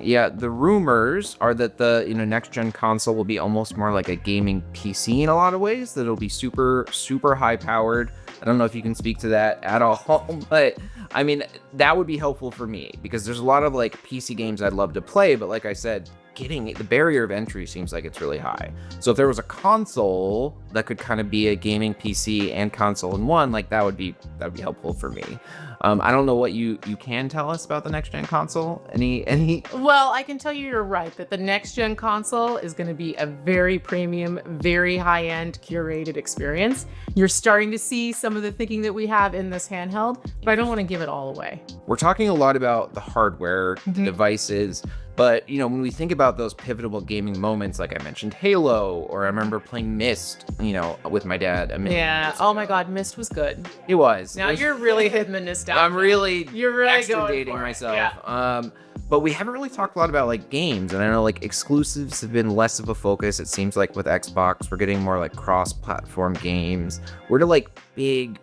Yeah, the rumors are that the next gen console will be almost more like a gaming PC in a lot of ways. That it'll be super high powered. I don't know if you can speak to that at all, but I mean that would be helpful for me because there's a lot of like PC games I'd love to play, but like I said, getting the barrier of entry seems like it's really high. So if there was a console that could kind of be a gaming PC and console in one, like that would be helpful for me. I don't know what you can tell us about the next gen console. Any? Well, I can tell you're right that the next gen console is going to be a very premium, very high end curated experience. You're starting to see some of the thinking that we have in this handheld, but I don't want to give it all away. We're talking a lot about the hardware, devices, but when we think about those pivotal gaming moments, like I mentioned Halo, or I remember playing Myst, with my dad. Yeah. Oh my God, Myst was good. It was. Now you're really hitting the nostalgia. You're really extra dating going for it. myself. Yeah. But we haven't really talked a lot about like games, and I know like exclusives have been less of a focus. It seems like with Xbox, we're getting more like cross-platform games. Where do like big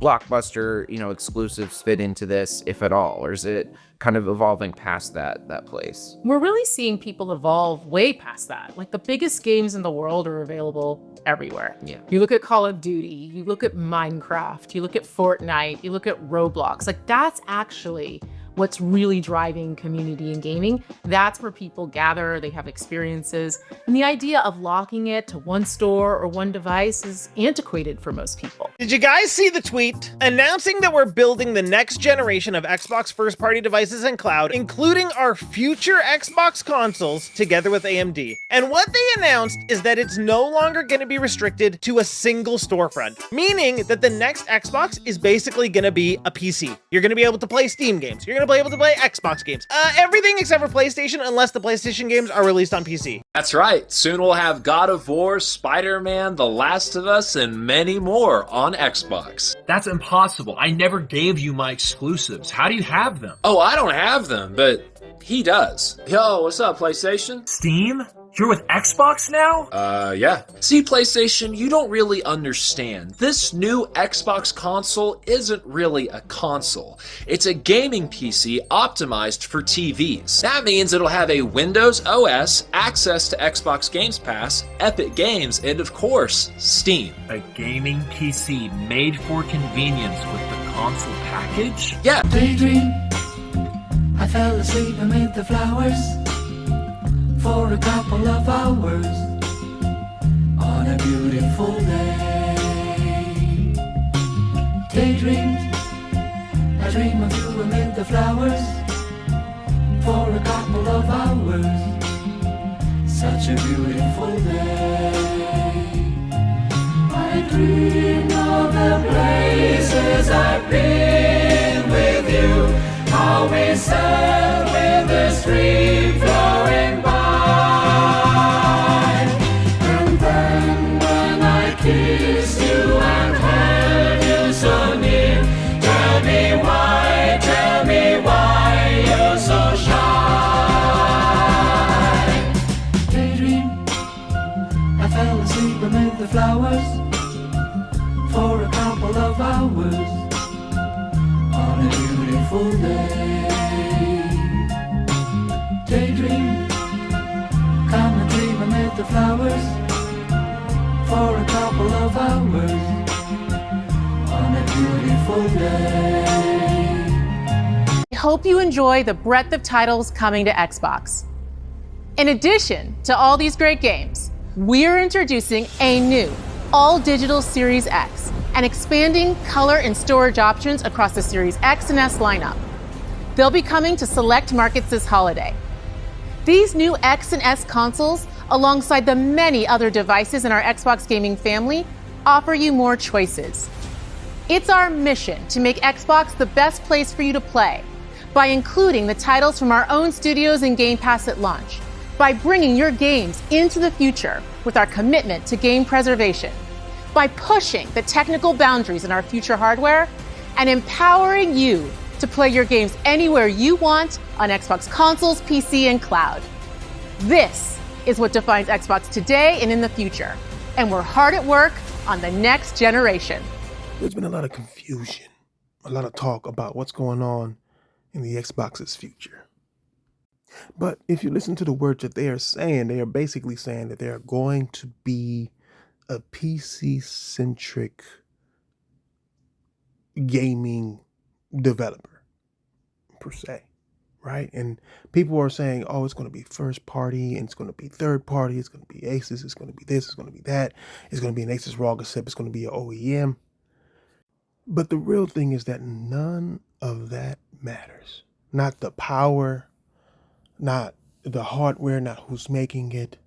blockbuster, exclusives fit into this, if at all, or is it kind of evolving past that place? We're really seeing people evolve way past that. Like the biggest games in the world are available everywhere. Yeah. You look at Call of Duty, you look at Minecraft, you look at Fortnite, you look at Roblox. Like that's actually what's really driving community in gaming. That's where people gather, they have experiences. And the idea of locking it to one store or one device is antiquated for most people. Did you guys see the tweet announcing that we're building the next generation of Xbox first-party devices and cloud, including our future Xbox consoles, together with AMD? And what they announced is that it's no longer going to be restricted to a single storefront, meaning that the next Xbox is basically going to be a PC. You're going to be able to play Steam games. You're going to be able to play Xbox games. Everything except for PlayStation, unless the PlayStation games are released on PC. That's right. Soon we'll have God of War, Spider-Man, The Last of Us, and many more on Xbox. That's impossible. I never gave you my exclusives. How do you have them? Oh, I don't have them, but he does. Yo, what's up, PlayStation? Steam? You're with Xbox now? Yeah. See, PlayStation, you don't really understand. This new Xbox console isn't really a console. It's a gaming PC optimized for TVs. That means it'll have a Windows OS, access to Xbox Games Pass, Epic Games, and of course, Steam. A gaming PC made for convenience with the console package? Yeah. Daydream, I fell asleep amid the flowers for a couple of hours on a beautiful day. Daydreams, I dream of you amid the flowers for a couple of hours. Such a beautiful day. I dream of the places I've been with you, how we sat with the stream flowing by. Kiss you and hold you so near. Tell me why you're so shy. Daydream, I fell asleep amid the flowers for a couple of hours on a beautiful day. Daydream, come and dream amid the flowers for a couple of hours on a beautiful day. I hope you enjoy the breadth of titles coming to Xbox. In addition to all these great games, we're introducing a new all-digital Series X and expanding color and storage options across the Series X and S lineup. They'll be coming to select markets this holiday. These new X and S consoles, alongside the many other devices in our Xbox gaming family, offer you more choices. It's our mission to make Xbox the best place for you to play by including the titles from our own studios and Game Pass at launch, by bringing your games into the future with our commitment to game preservation, by pushing the technical boundaries in our future hardware, and empowering you to play your games anywhere you want on Xbox consoles, PC, and cloud. This is what defines Xbox today and in the future. And we're hard at work on the next generation. There's been a lot of confusion, a lot of talk about what's going on in the Xbox's future. But if you listen to the words that they are saying, they are basically saying that they are going to be a PC-centric gaming developer, per se, right? And people are saying, oh, it's going to be first party, and it's going to be third party, it's going to be Asus, it's going to be this, it's going to be that, it's going to be an Asus ROG, except it's going to be an OEM. But the real thing is that none of that matters. Not the power, not the hardware, not who's making it,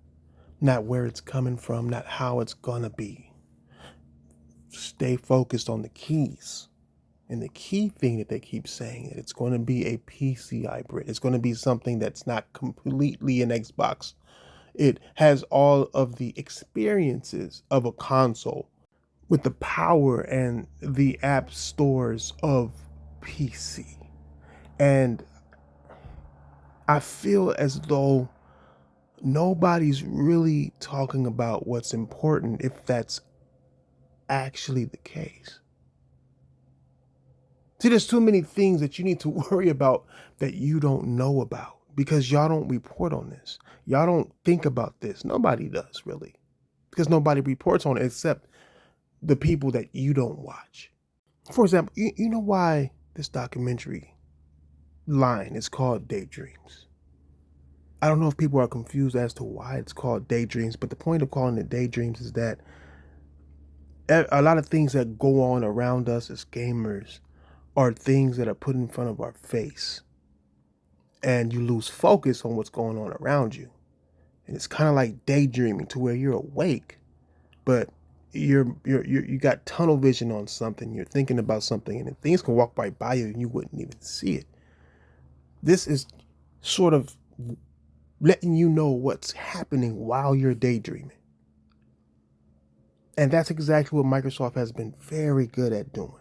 not where it's coming from, not how it's gonna be. Stay focused on the keys. And the key thing that they keep saying that it's going to be a PC hybrid. It's going to be something that's not completely an Xbox. It has all of the experiences of a console with the power and the app stores of PC. And I feel as though nobody's really talking about what's important if that's actually the case. See, there's too many things that you need to worry about that you don't know about because y'all don't report on this. Y'all don't think about this. Nobody does, really, because nobody reports on it except the people that you don't watch. For example, you know why this documentary line is called Daydreams? I don't know if people are confused as to why it's called Daydreams, but the point of calling it Daydreams is that a lot of things that go on around us as gamers are things that are put in front of our face, and you lose focus on what's going on around you. And it's kind of like daydreaming, to where you're awake, but you got tunnel vision on something. You're thinking about something, and things can walk right by you and you wouldn't even see it. This is sort of letting you know what's happening while you're daydreaming. And that's exactly what Microsoft has been very good at doing.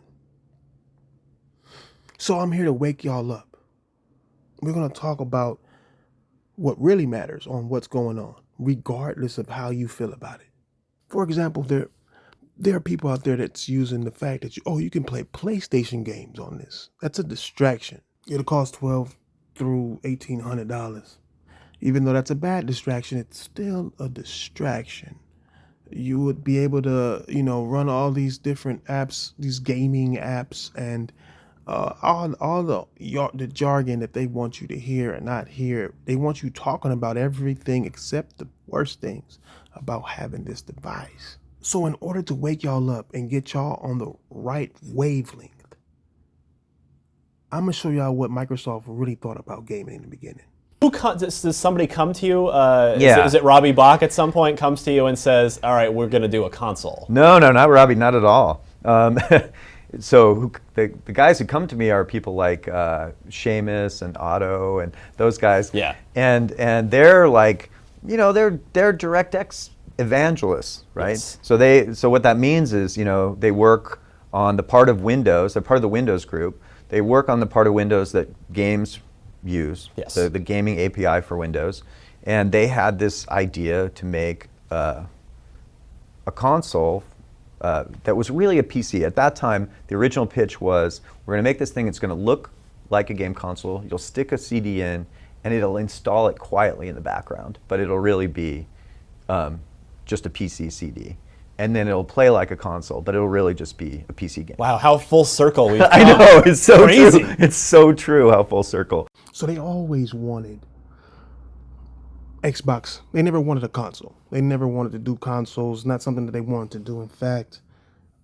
So I'm here to wake y'all up. We're going to talk about what really matters on what's going on, regardless of how you feel about it. For example, there are people out there that's using the fact that you can play PlayStation games on this. That's a distraction. It'll cost $1,200 through $1,800. Even though that's a bad distraction, it's still a distraction. You would be able to, run all these different apps, these gaming apps, and all the jargon that they want you to hear and not hear. They want you talking about everything except the worst things about having this device. So in order to wake y'all up and get y'all on the right wavelength, I'm gonna show y'all what Microsoft really thought about gaming in the beginning. Does somebody come to you? Is it Robbie Bach at some point comes to you and says, all right, we're going to do a console? No, not Robbie, not at all. So the guys who come to me are people like Seamus and Otto and those guys. Yeah. And they're like, they're DirectX evangelists, right? Yes. So what that means is, they work on the part of Windows, they're part of the Windows group. They work on the part of Windows that games use, yes. the gaming API for Windows, and they had this idea to make a console that was really a PC. At that time, the original pitch was, we're going to make this thing, it's going to look like a game console, you'll stick a CD in, and it'll install it quietly in the background, but it'll really be just a PC CD. And then it'll play like a console, but it'll really just be a PC game. Wow, how full circle we've I know, it's so Crazy. true. It's so true how full circle. So they always wanted Xbox. They never wanted a console. They never wanted to do consoles, not something that they wanted to do. In fact,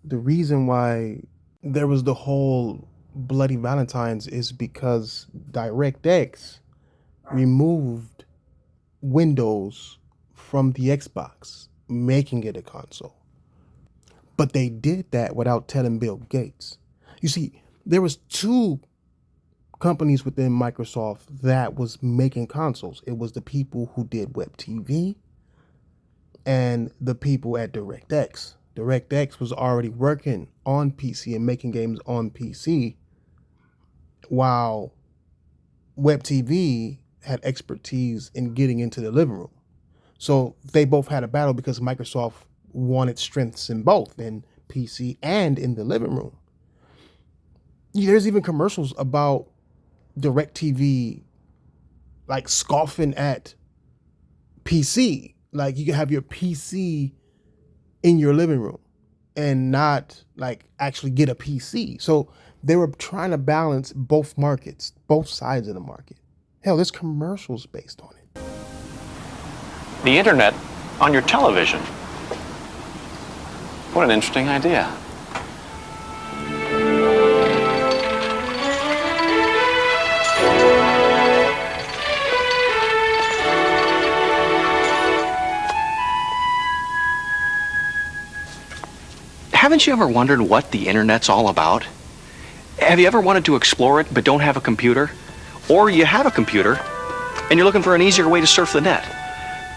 the reason why there was the whole Bloody Valentine's is because DirectX removed Windows from the Xbox, making it a console. But they did that without telling Bill Gates. You see, there was two companies within Microsoft that was making consoles. It was the people who did Web TV and the people at DirectX. DirectX was already working on PC and making games on PC, while Web TV had expertise in getting into the living room. So they both had a battle because Microsoft wanted strengths in both, in PC and in the living room. There's even commercials about DirecTV like scoffing at PC. Like you can have your PC in your living room and not like actually get a PC. So they were trying to balance both markets, both sides of the market. Hell, there's commercials based on it. The internet on your television. What an interesting idea. Haven't you ever wondered what the internet's all about? Have you ever wanted to explore it but don't have a computer? Or you have a computer and you're looking for an easier way to surf the net?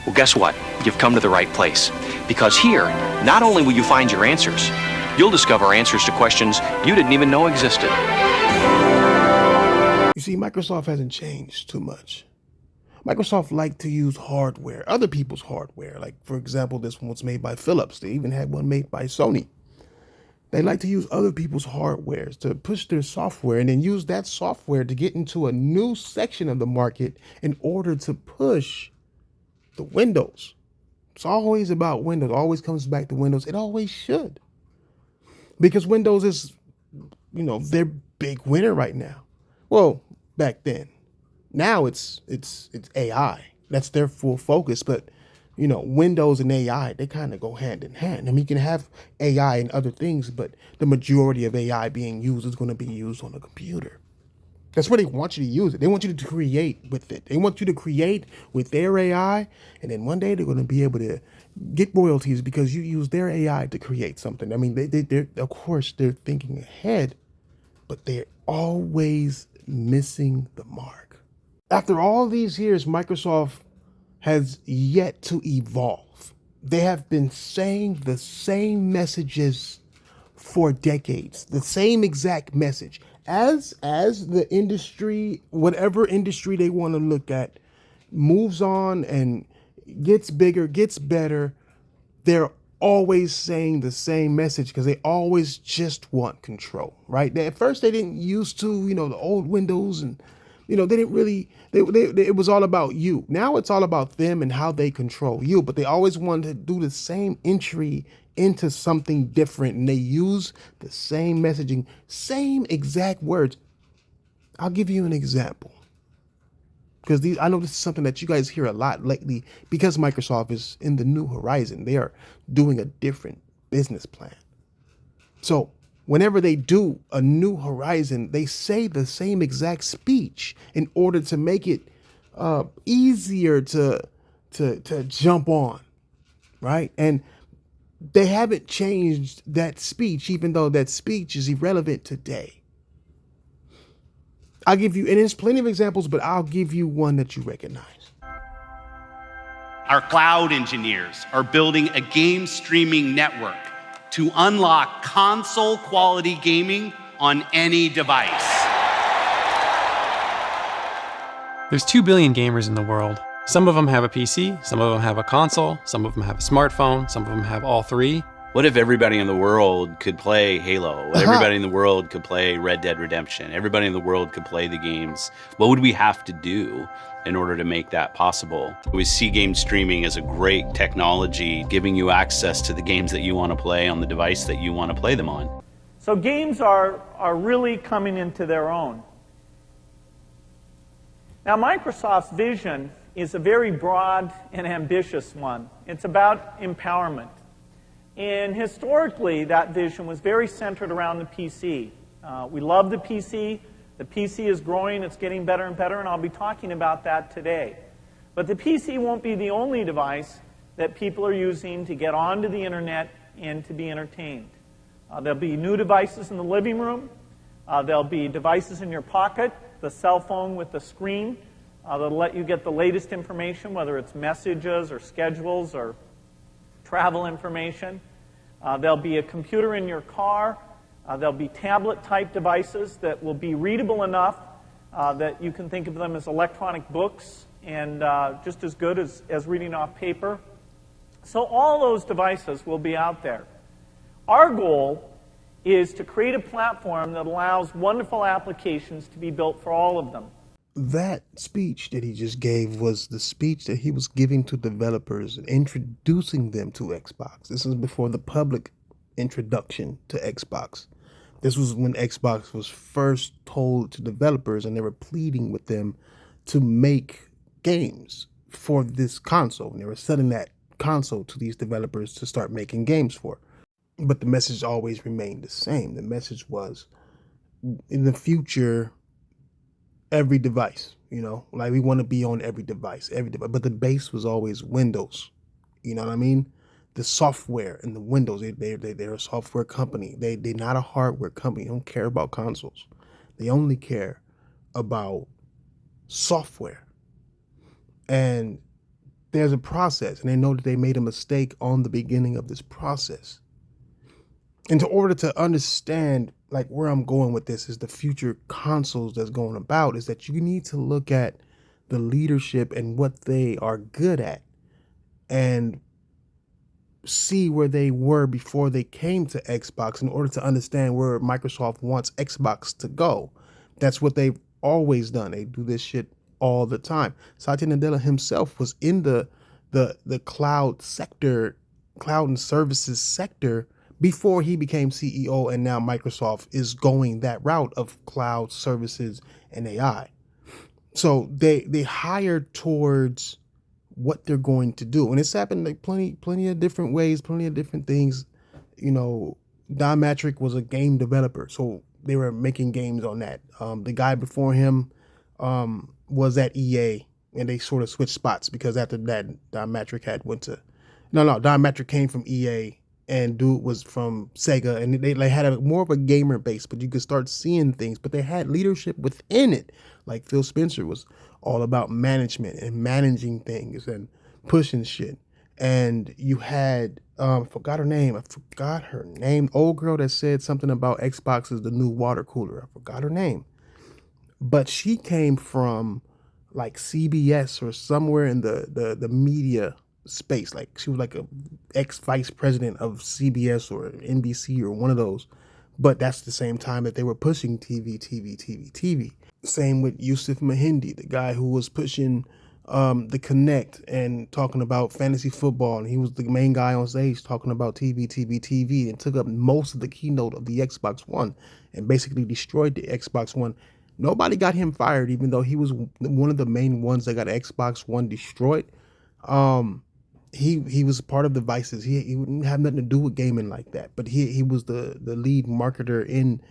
Well, guess what? You've come to the right place. Because here, not only will you find your answers, you'll discover answers to questions you didn't even know existed. You see, Microsoft hasn't changed too much. Microsoft liked to use hardware, other people's hardware. Like, for example, this one was made by Philips. They even had one made by Sony. They like to use other people's hardware to push their software and then use that software to get into a new section of the market in order to push the Windows. It's always about Windows. It always comes back to Windows. It always should. Because Windows is, their big winner right now. Well, back then. Now it's AI. That's their full focus. But Windows and AI, they kind of go hand in hand. I mean, you can have AI and other things, but the majority of AI being used is going to be used on a computer. That's where they want you to use it. They want you to create with it. They want you to create with their AI, and then one day they're going to be able to get royalties because you use their AI to create something. I mean, they're of course, they're thinking ahead, but they're always missing the mark. After all these years, Microsoft has yet to evolve. They have been saying the same messages for decades, the same exact message. As the industry, whatever industry they want to look at, moves on and gets bigger, gets better, they're always saying the same message because they always just want control, right? At first, they didn't used to, the old Windows and they didn't really, it was all about you. Now it's all about them and how they control you, but they always wanted to do the same entry into something different, and they use the same messaging, same exact words. I'll give you an example. Because I know this is something that you guys hear a lot lately because Microsoft is in the new horizon. They are doing a different business plan. So whenever they do a new horizon, they say the same exact speech in order to make it easier to jump on, right? And they haven't changed that speech, even though that speech is irrelevant today. I'll give you, and there's plenty of examples, but I'll give you one that you recognize. Our cloud engineers are building a game streaming network to unlock console quality gaming on any device. There's 2 billion gamers in the world. Some of them have a PC, some of them have a console, some of them have a smartphone, some of them have all three. What if everybody in the world could play Halo? What if everybody in the world could play Red Dead Redemption? Everybody in the world could play the games. What would we have to do in order to make that possible? We see game streaming as a great technology, giving you access to the games that you want to play on the device that you want to play them on. So games are really coming into their own. Now, Microsoft's vision is a very broad and ambitious one. It's about empowerment. And historically, that vision was very centered around the PC. We love the PC. The PC is growing. It's getting better and better, and I'll be talking about that today. But the PC won't be the only device that people are using to get onto the internet and to be entertained. There'll be new devices in the living room. There'll be devices in your pocket, the cell phone with the screen that'll let you get the latest information, whether it's messages or schedules or travel information. There'll be a computer in your car. There'll be tablet-type devices that will be readable enough that you can think of them as electronic books and just as good as reading off paper. So all those devices will be out there. Our goal is to create a platform that allows wonderful applications to be built for all of them. That speech that he just gave was the speech that he was giving to developers and introducing them to Xbox. This was before the public introduction to Xbox. This was when Xbox was first told to developers, and they were pleading with them to make games for this console. And they were selling that console to these developers to start making games for. But the message always remained the same. The message was, in the future, every device, like we want to be on every device, but the base was always Windows. You know what I mean? The software and the Windows, they're a software company. They're not a hardware company. They don't care about consoles. They only care about software. And there's a process, and they know that they made a mistake on the beginning of this process. And in order to understand like where I'm going with this is the future consoles that's going about, is that you need to look at the leadership and what they are good at and see where they were before they came to Xbox in order to understand where Microsoft wants Xbox to go. That's what they've always done. They do this shit all the time. Satya Nadella himself was in the cloud sector, cloud and services sector, before he became CEO, and now Microsoft is going that route of cloud services and AI. So they hire towards what they're going to do. And it's happened like plenty of different ways, plenty of different things. Don Matrick was a game developer, so they were making games on that. The guy before him was at EA, and they sort of switched spots because after that, Don Matrick Don Matrick came from EA, and dude was from Sega, and they had more of a gamer base, but you could start seeing things, but they had leadership within it. Like Phil Spencer was all about management and managing things and pushing shit. And you had, I forgot her name, old girl that said something about Xbox is the new water cooler. I forgot her name. But she came from like CBS or somewhere in the media space. Like she was like a ex-vice president of CBS or NBC or one of those. But that's the same time that they were pushing TV. Same with Yusuf Mahindi, the guy who was pushing the Kinect and talking about fantasy football. And he was the main guy on stage talking about TV, and took up most of the keynote of the Xbox One and basically destroyed the Xbox One. Nobody got him fired, even though he was one of the main ones that got Xbox One destroyed. He was part of devices. He wouldn't have nothing to do with gaming like that, but he was the lead marketer in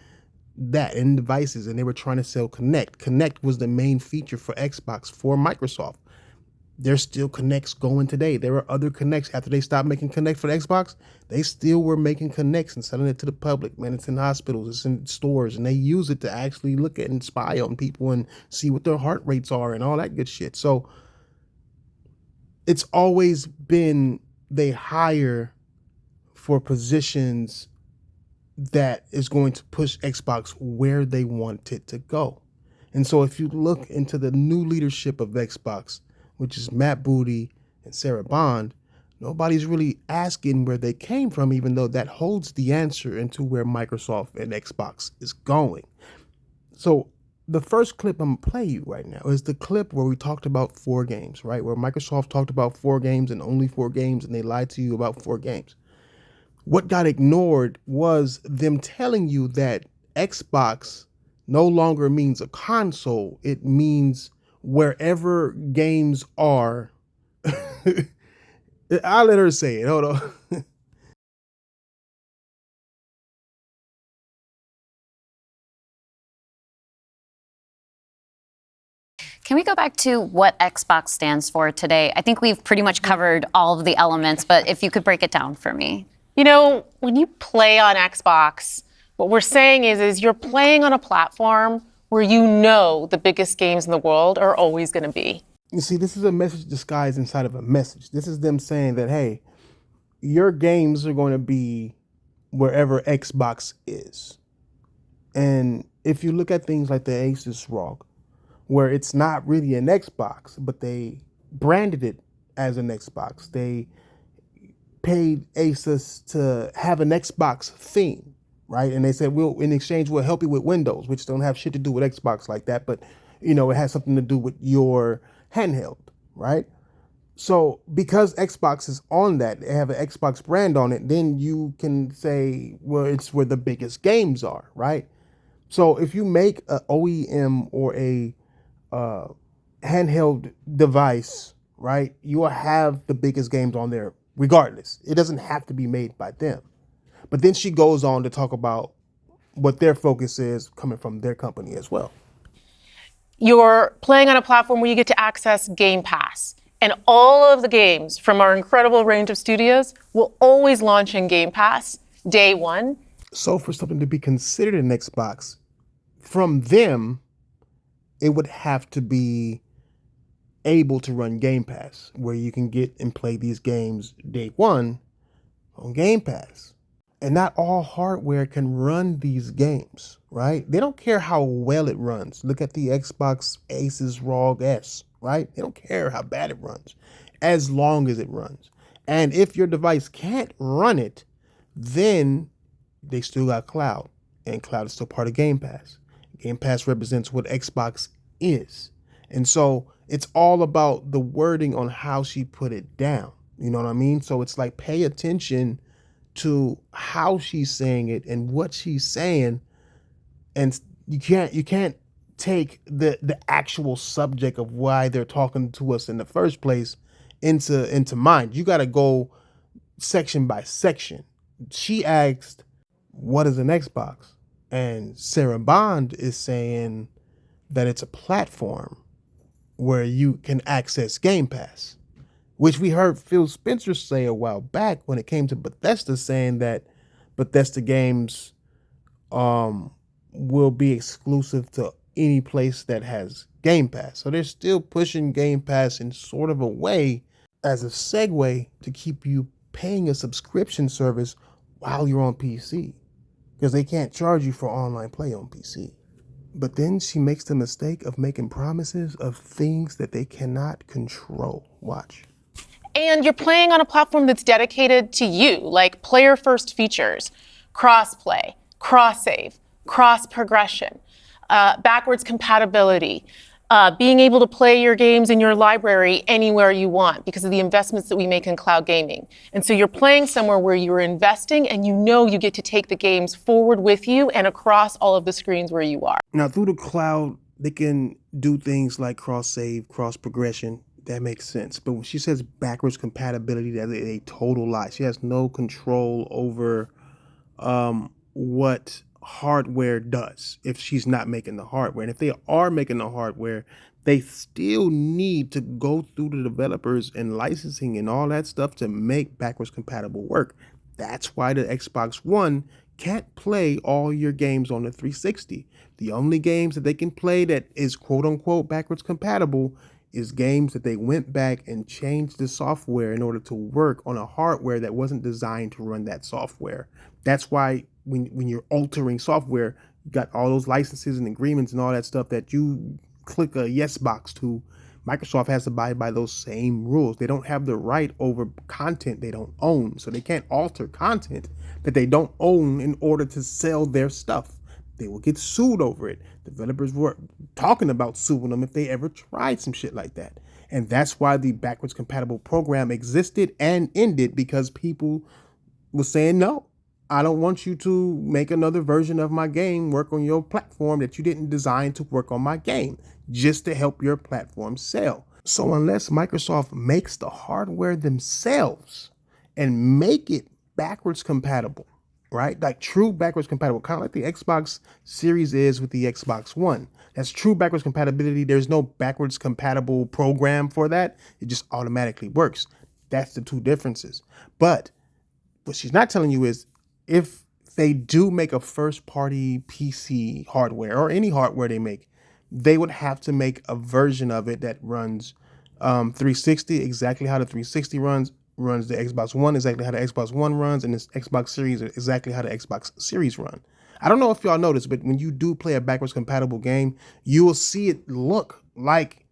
devices, and they were trying to sell Kinect. Kinect was the main feature for Xbox for Microsoft. There's still Kinects going today. There are other Kinects after they stopped making Kinect for the Xbox. They still were making Kinects and selling it to the public. Man, it's in hospitals, it's in stores, and they use it to actually look at and spy on people and see what their heart rates are and all that good shit. So it's always been they hire for positions that is going to push Xbox where they want it to go. And so if you look into the new leadership of Xbox, which is Matt Booty and Sarah Bond, nobody's really asking where they came from, even though that holds the answer into where Microsoft and Xbox is going. So the first clip I'm gonna play you right now is the clip where we talked about 4 games, right? Where Microsoft talked about 4 games and only 4 games, and they lied to you about 4 games. What got ignored was them telling you that Xbox no longer means a console. It means wherever games are. I'll let her say it. Hold on. Can we go back to what Xbox stands for today? I think we've pretty much covered all of the elements, but if you could break it down for me. When you play on Xbox, what we're saying is you're playing on a platform where the biggest games in the world are always going to be. You see, this is a message disguised inside of a message. This is them saying that, hey, your games are going to be wherever Xbox is. And if you look at things like the Asus ROG, where it's not really an Xbox, but they branded it as an Xbox. They paid Asus to have an Xbox theme, right? And they said, in exchange, we'll help you with Windows, which don't have shit to do with Xbox like that, but You know, it has something to do with your handheld, right? So because Xbox is on that, they have an Xbox brand on it, then you can say, well, it's where the biggest games are, right? So if you make a OEM or a handheld device, right, you will have the biggest games on there regardless. It doesn't have to be made by them. But then she goes on to talk about what their focus is coming from their company as well. You're playing on a platform where you get to access Game Pass. And all of the games from our incredible range of studios will always launch in Game Pass day one. So for something to be considered an Xbox, from them, it would have to be able to run Game Pass, where you can get and play these games day one on Game Pass. And not all hardware can run these games, right? They don't care how well it runs. Look at the Xbox Asus ROG S, right? They don't care how bad it runs, as long as it runs. And if your device can't run it, then they still got cloud, and cloud is still part of Game Pass. Game Pass represents what Xbox is. And so it's all about the wording on how she put it down. You know what I mean? So it's like, pay attention to how she's saying it and what she's saying. And you can't take the actual subject of why they're talking to us in the first place into mind. You got to go section by section. She asked, what is an Xbox? And Sarah Bond is saying that it's a platform where you can access Game Pass, which we heard Phil Spencer say a while back when it came to Bethesda, saying that Bethesda games will be exclusive to any place that has Game Pass. So they're still pushing Game Pass in sort of a way as a segue to keep you paying a subscription service while you're on PC, because they can't charge you for online play on PC. But then she makes the mistake of making promises of things that they cannot control. Watch. And you're playing on a platform that's dedicated to you, like player-first features, cross-play, cross-save, cross-progression, backwards compatibility, being able to play your games in your library anywhere you want because of the investments that we make in cloud gaming. And so you're playing somewhere where you're investing and you know you get to take the games forward with you and across all of the screens where you are. Now, through the cloud, they can do things like cross-save, cross-progression. That makes sense. But when she says backwards compatibility, that is a total lie. She has no control over what hardware does if she's not making the hardware. And if they are making the hardware, they still need to go through the developers and licensing and all that stuff to make backwards compatible work. That's why the Xbox One can't play all your games on the 360. The only games that they can play that is quote unquote backwards compatible is games that they went back and changed the software in order to work on a hardware that wasn't designed to run that software. That's why when you're altering software, you got all those licenses and agreements and all that stuff that you click a yes box to. Microsoft has to abide by those same rules. They don't have the right over content they don't own. So they can't alter content that they don't own in order to sell their stuff. They will get sued over it. Developers were talking about suing them if they ever tried some shit like that. And that's why the backwards compatible program existed and ended, because people were saying, no, I don't want you to make another version of my game work on your platform that you didn't design to work on my game, just to help your platform sell. So unless Microsoft makes the hardware themselves and make it backwards compatible, right? Like true backwards compatible, kind of like the Xbox Series is with the Xbox One. That's true backwards compatibility. There's no backwards compatible program for that. It just automatically works. That's the two differences. But what she's not telling you is, if they do make a first-party PC hardware or any hardware they make, they would have to make a version of it that runs 360 exactly how the 360 runs the Xbox One exactly how the Xbox One runs, and this Xbox Series exactly how the Xbox Series run. I don't know if y'all noticed, but when you do play a backwards compatible game, you will see it look like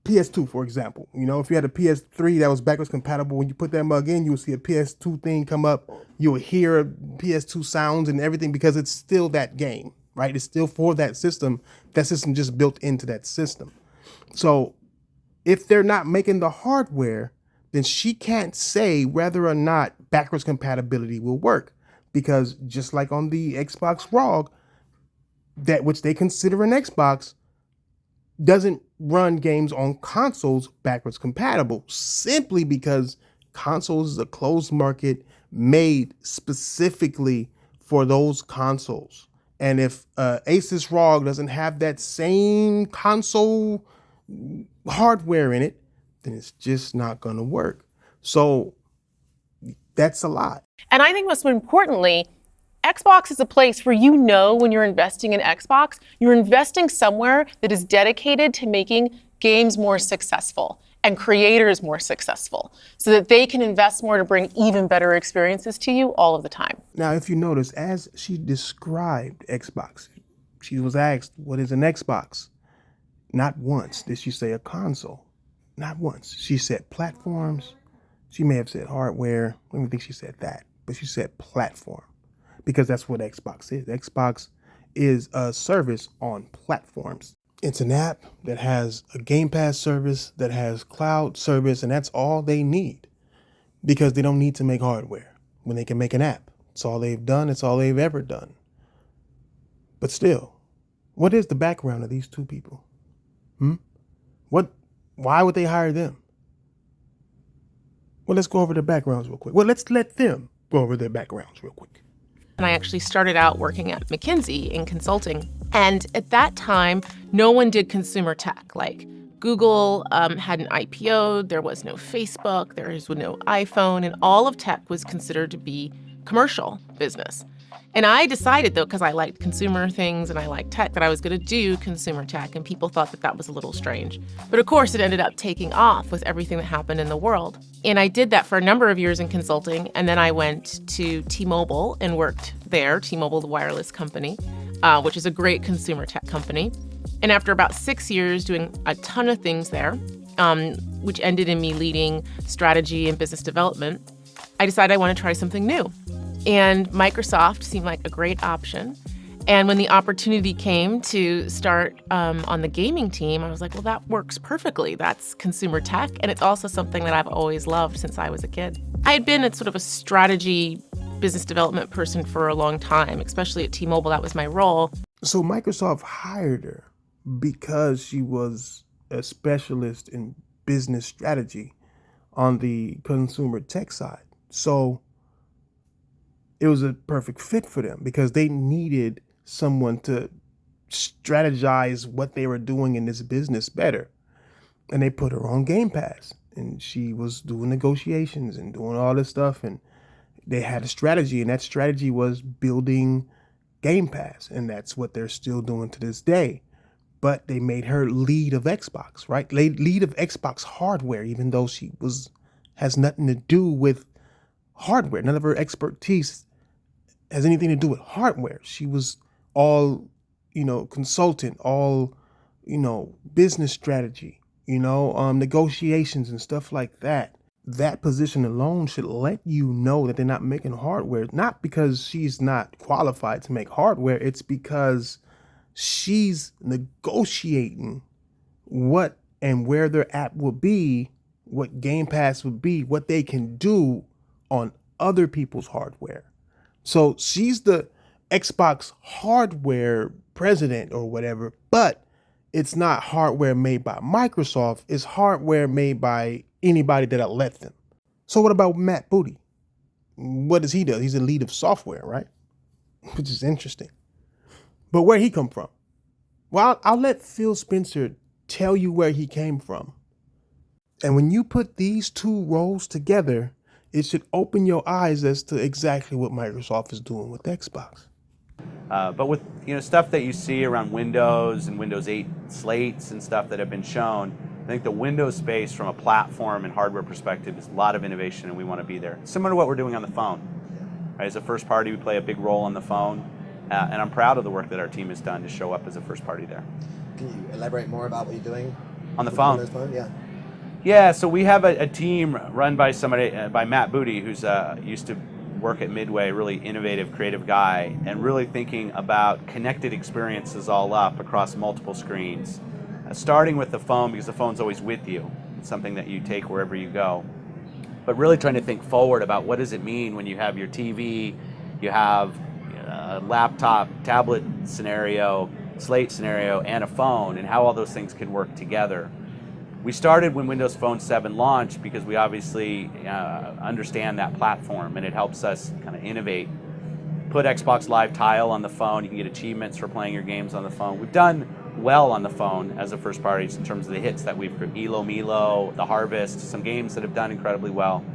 PS2, for example. You know, if you had a PS3 that was backwards compatible, when you put that mug in, you will see a PS2 thing come up. You will hear PS2 sounds and everything because it's still that game, right? It's still for that system, That system just built into that system. So if they're not making the hardware, then she can't say whether or not backwards compatibility will work. Because just like on the Xbox ROG, that which they consider an Xbox, doesn't run games on consoles backwards compatible, simply because consoles is a closed market made specifically for those consoles. And if Asus ROG doesn't have that same console hardware in it, then it's just not going to work. So that's a lot. And I think most importantly, Xbox is a place where you know when you're investing in Xbox, you're investing somewhere that is dedicated to making games more successful and creators more successful so that they can invest more to bring even better experiences to you all of the time. Now, if you notice, as she described Xbox, she was asked, what is an Xbox? Not once did she say a console. Not once. She said platforms. She may have said hardware. I don't think she said that, but she said platform. Because that's what Xbox is. Xbox is a service on platforms. It's an app that has a Game Pass service, that has cloud service, and that's all they need. Because they don't need to make hardware when they can make an app. It's all they've done. It's all they've ever done. But still, what is the background of these two people? Why would they hire them? Well, let's go over their backgrounds real quick. Well, let's let them go over their backgrounds real quick. And I actually started out working at McKinsey in consulting. And at that time, no one did consumer tech. Like Google had an IPO, there was no Facebook, there was no iPhone, and all of tech was considered to be commercial business. And I decided, though, because I liked consumer things and I liked tech, that I was going to do consumer tech, and people thought that that was a little strange. But of course, it ended up taking off with everything that happened in the world. And I did that for a number of years in consulting, and then I went to T-Mobile and worked there, T-Mobile, the wireless company, which is a great consumer tech company. And after about 6 years doing a ton of things there, which ended in me leading strategy and business development, I decided I want to try something new. And Microsoft seemed like a great option. And when the opportunity came to start on the gaming team, I was like, well, that works perfectly. That's consumer tech. And it's also something that I've always loved since I was a kid. I had been a sort of a strategy business development person for a long time, especially at T-Mobile. That was my role. So Microsoft hired her because she was a specialist in business strategy on the consumer tech side. So it was a perfect fit for them because they needed someone to strategize what they were doing in this business better. And they put her on Game Pass, and she was doing negotiations and doing all this stuff. And they had a strategy, and that strategy was building Game Pass. And that's what they're still doing to this day. But they made her lead of Xbox, right? Lead of Xbox hardware, even though she has nothing to do with hardware. None of her expertise has anything to do with hardware. She was all, consultant, all, business strategy, negotiations and stuff like that. That position alone should let you know that they're not making hardware, not because she's not qualified to make hardware. It's because she's negotiating what and where their app will be, what Game Pass would be, what they can do on other people's hardware. So she's the Xbox hardware president or whatever, but it's not hardware made by Microsoft. It's hardware made by anybody that'll let them. So what about Matt Booty? What does he do? He's the lead of software, right? Which is interesting. But where'd he come from? Well, I'll let Phil Spencer tell you where he came from. And when you put these two roles together, it should open your eyes as to exactly what Microsoft is doing with Xbox. But with stuff that you see around Windows and Windows 8 slates and stuff that have been shown, I think the Windows space from a platform and hardware perspective is a lot of innovation, and we want to be there. Similar to what we're doing on the phone. Right, as a first party, we play a big role on the phone, and I'm proud of the work that our team has done to show up as a first party there. Can you elaborate more about what you're doing on the phone? Windows phone? Yeah. Yeah, so we have a team run by somebody, by Matt Booty, who's used to work at Midway, really innovative, creative guy, and really thinking about connected experiences all up across multiple screens. Starting with the phone, because the phone's always with you. It's something that you take wherever you go. But really trying to think forward about what does it mean when you have your TV, you have a laptop, tablet scenario, slate scenario, and a phone, and how all those things can work together. We started when Windows Phone 7 launched because we obviously understand that platform, and it helps us kind of innovate. Put Xbox Live Tile on the phone. You can get achievements for playing your games on the phone. We've done well on the phone as a first party in terms of the hits that we've Elo Milo, The Harvest, some games that have done incredibly well.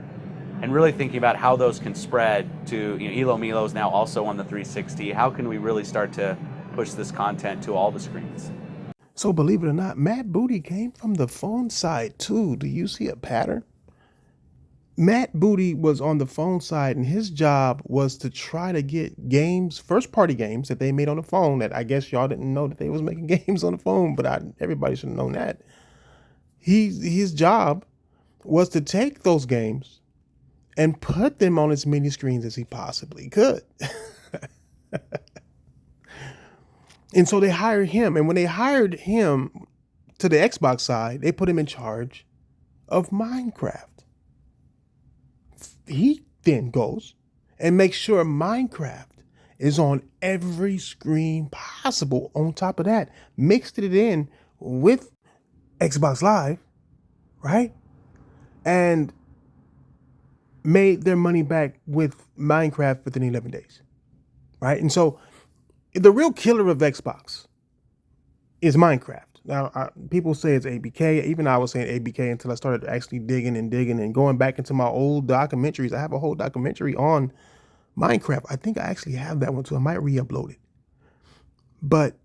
And really thinking about how those can spread to, Elo Milo is now also on the 360. How can we really start to push this content to all the screens? So believe it or not, Matt Booty came from the phone side too. Do you see a pattern? Matt Booty was on the phone side, and his job was to try to get games, first party games that they made on the phone that I guess y'all didn't know that they was making games on the phone, but everybody should have known that. His job was to take those games and put them on as many screens as he possibly could. And so they hired him. And when they hired him to the Xbox side, they put him in charge of Minecraft. He then goes and makes sure Minecraft is on every screen possible. On top of that, mixed it in with Xbox Live, right? And made their money back with Minecraft within 11 days, right? And so the real killer of Xbox is Minecraft. Now, people say it's ABK. Even I was saying ABK until I started actually digging and going back into my old documentaries. I have a whole documentary on Minecraft. I think I actually have that one too. I might re-upload it. But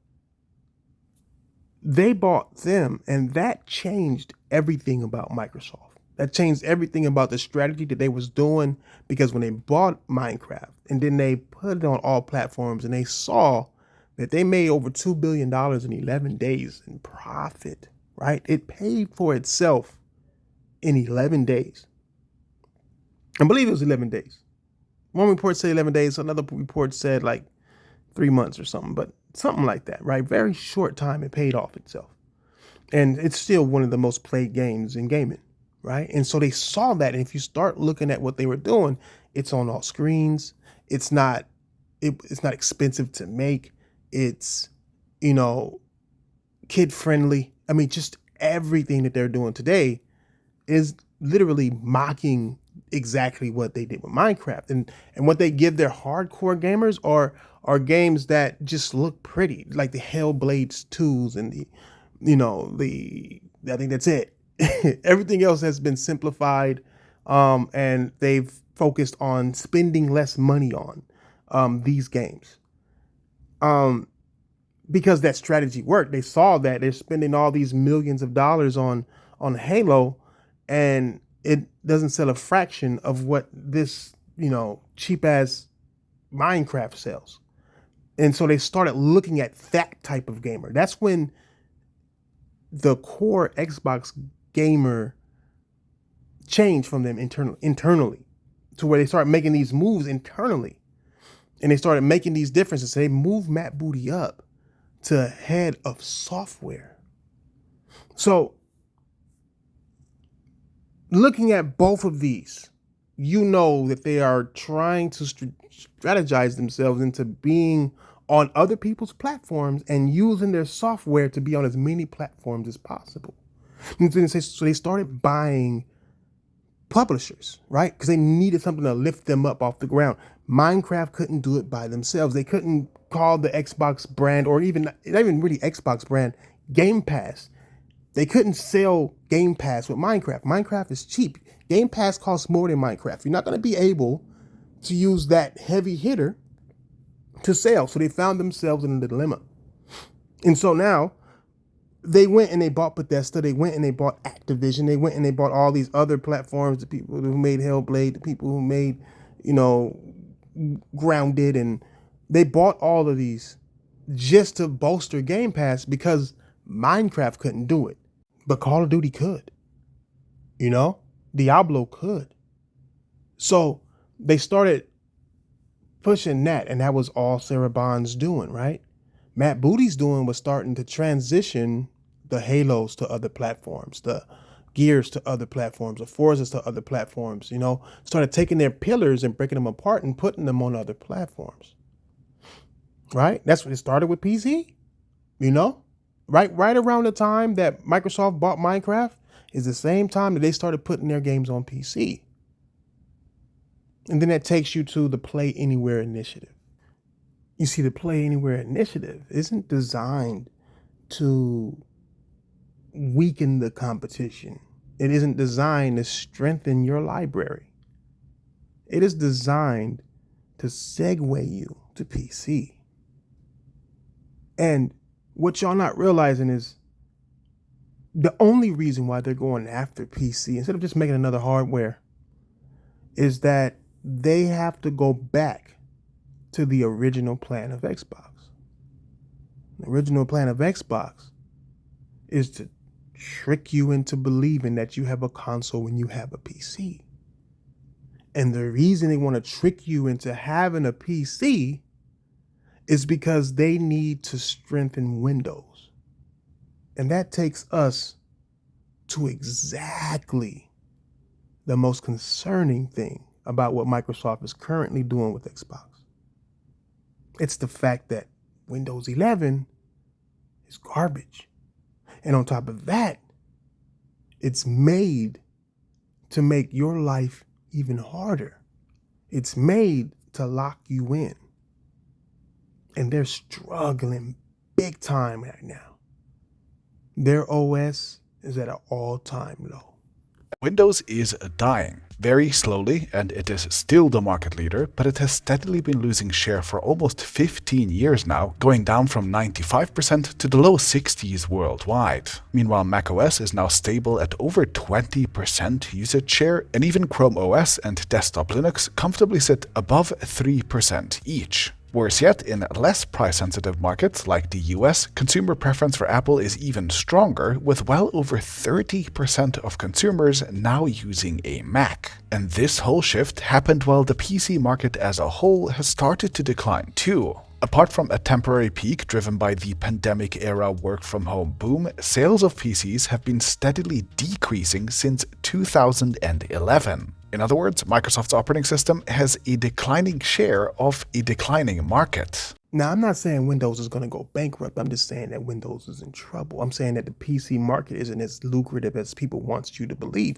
they bought them, and that changed everything about Microsoft. That changed everything about the strategy that they was doing, because when they bought Minecraft and then they put it on all platforms and they saw that they made over $2 billion in 11 days in profit, right? It paid for itself in 11 days. I believe it was 11 days. One report said 11 days. Another report said like 3 months or something, but something like that, right? Very short time, it paid off itself. And it's still one of the most played games in gaming, right? And so they saw that. And if you start looking at what they were doing, it's on all screens. It's not expensive to make. It's, kid friendly. I mean, just everything that they're doing today is literally mocking exactly what they did with Minecraft. And what they give their hardcore gamers are games that just look pretty, like the Hellblades 2s and I think that's it. Everything else has been simplified, and they've focused on spending less money on these games. Because that strategy worked. They saw that they're spending all these millions of dollars on Halo, and it doesn't sell a fraction of what this, cheap ass Minecraft sells. And so they started looking at that type of gamer. That's when the core Xbox gamer changed from them internally to where they started making these moves internally. And they started making these differences. So they moved Matt Booty up to head of software. So looking at both of these, you know that they are trying to strategize themselves into being on other people's platforms and using their software to be on as many platforms as possible. So they started buying publishers, right? Because they needed something to lift them up off the ground. Minecraft couldn't do it by themselves. They couldn't call the Xbox brand, or not even really Xbox brand, Game Pass. They couldn't sell Game Pass with Minecraft. Minecraft is cheap. Game Pass costs more than Minecraft. You're not going to be able to use that heavy hitter to sell. So they found themselves in a dilemma. And so now they went and they bought Bethesda. They went and they bought Activision. They went and they bought all these other platforms, the people who made Hellblade, the people who made, Grounded, and they bought all of these just to bolster Game Pass because Minecraft couldn't do it. But Call of Duty could. Diablo could. So they started pushing that, and that was all Sarah Bond's doing, right? Matt Booty's doing was starting to transition the Halos to other platforms, the Gears to other platforms, the Forzas to other platforms, you know, started taking their pillars and breaking them apart and putting them on other platforms, right? That's what it started with PC, you know? Right around the time that Microsoft bought Minecraft is the same time that they started putting their games on PC. And then that takes you to the Play Anywhere initiative. You see, the Play Anywhere initiative isn't designed to weaken the competition. It isn't designed to strengthen your library. It is designed to segue you to PC. And what y'all not realizing is the only reason why they're going after PC, instead of just making another hardware, is that they have to go back to the original plan of Xbox. The original plan of Xbox is to trick you into believing that you have a console when you have a PC. And the reason they want to trick you into having a PC is because they need to strengthen Windows. And that takes us to exactly the most concerning thing about what Microsoft is currently doing with Xbox. It's the fact that Windows 11 is garbage. And on top of that, it's made to make your life even harder. It's made to lock you in. And they're struggling big time right now. Their OS is at an all-time low. Windows is dying, very slowly, and it is still the market leader, but it has steadily been losing share for almost 15 years now, going down from 95% to the low 60s worldwide. Meanwhile, macOS is now stable at over 20% usage share, and even Chrome OS and Desktop Linux comfortably sit above 3% each. Worse yet, in less price-sensitive markets like the US, consumer preference for Apple is even stronger, with well over 30% of consumers now using a Mac. And this whole shift happened while the PC market as a whole has started to decline too. Apart from a temporary peak driven by the pandemic-era work-from-home boom, sales of PCs have been steadily decreasing since 2011. In other words, Microsoft's operating system has a declining share of a declining market. Now, I'm not saying Windows is going to go bankrupt. I'm just saying that Windows is in trouble. I'm saying that the PC market isn't as lucrative as people want you to believe.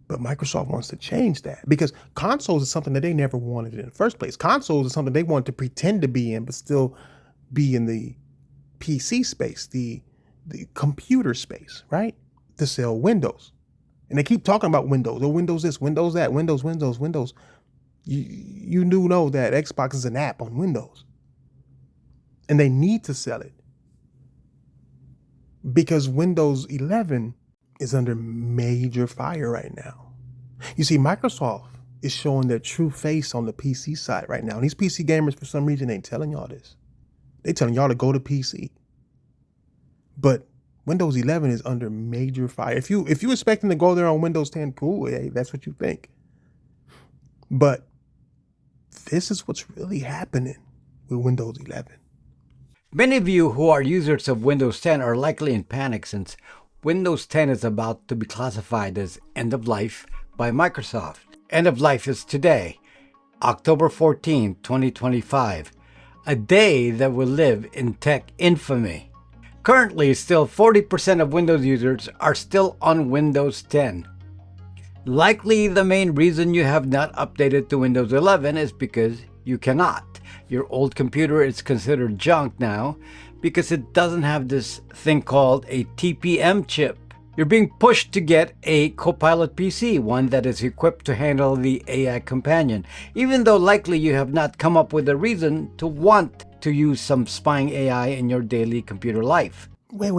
But Microsoft wants to change that because consoles is something that they never wanted in the first place. Consoles is something they want to pretend to be in, but still be in the PC space, the computer space, right? To sell Windows. And they keep talking about Windows, or Windows this, Windows that, Windows. You do know that Xbox is an app on Windows. And they need to sell it. Because Windows 11 is under major fire right now. You see, Microsoft is showing their true face on the PC side right now. And these PC gamers, for some reason, ain't telling y'all this. They telling y'all to go to PC. But Windows 11 is under major fire. If you expecting to go there on Windows 10, cool, hey, that's what you think. But this is what's really happening with Windows 11. Many of you who are users of Windows 10 are likely in panic since Windows 10 is about to be classified as end of life by Microsoft. End of life is today, October 14, 2025, a day that will live in tech infamy. Currently, still 40% of Windows users are still on Windows 10. Likely the main reason you have not updated to Windows 11 is because you cannot. Your old computer is considered junk now because it doesn't have this thing called a TPM chip. You're being pushed to get a Copilot PC, one that is equipped to handle the AI companion, even though likely you have not come up with a reason to want to use some spying AI in your daily computer life. Wait.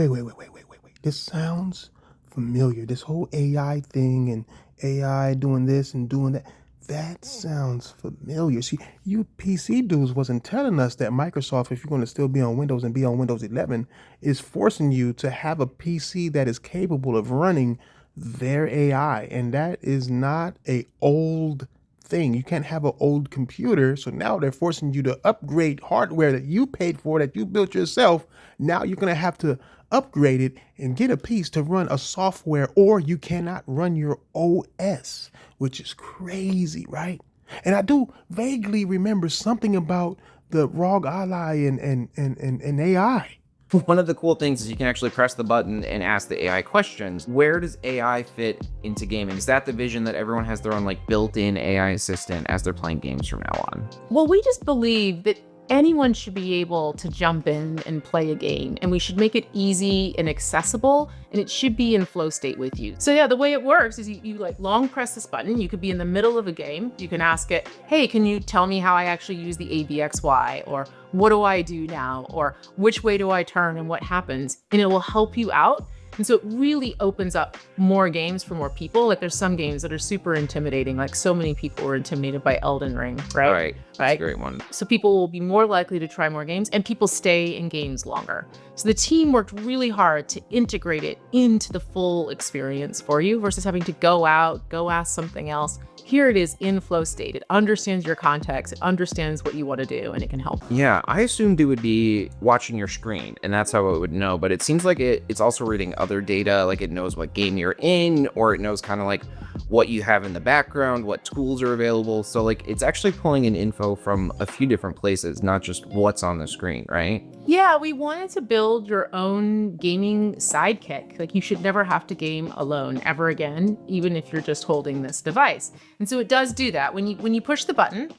This sounds familiar. This whole AI thing and AI doing this and doing that. That sounds familiar. See, you PC dudes wasn't telling us that Microsoft, if you're going to still be on Windows and be on Windows 11, is forcing you to have a PC that is capable of running their AI. And that is not an old thing. You can't have an old computer. So now they're forcing you to upgrade hardware that you paid for, that you built yourself. Now you're going to have to upgrade it and get a piece to run a software, or you cannot run your OS, which is crazy, right? And I do vaguely remember something about the ROG Ally and AI. One of the cool things is you can actually press the button and ask the AI questions. Where does AI fit into gaming? Is that the vision that everyone has their own like built-in AI assistant as they're playing games from now on? Well, we just believe that anyone should be able to jump in and play a game, and we should make it easy and accessible, and it should be in flow state with you. So yeah, the way it works is you like long press this button. You could be in the middle of a game. You can ask it, hey, can you tell me how I actually use the ABXY? Or what do I do now? Or which way do I turn and what happens? And it will help you out. And so it really opens up more games for more people. Like there's some games that are super intimidating. Like so many people were intimidated by Elden Ring, right? Right. That's a great one. So people will be more likely to try more games, and people stay in games longer. So the team worked really hard to integrate it into the full experience for you versus having to go out, go ask something else. Here it is in flow state. It understands your context. It understands what you want to do, and it can help. Yeah, I assumed it would be watching your screen, and that's how it would know. But it seems like it's also reading other data, like it knows what game you're in, or it knows kind of like what you have in the background, what tools are available. So like it's actually pulling in info from a few different places, not just what's on the screen, right? Yeah, we wanted to build your own gaming sidekick. Like you should never have to game alone ever again, even if you're just holding this device. And so it does do that. When you push the button,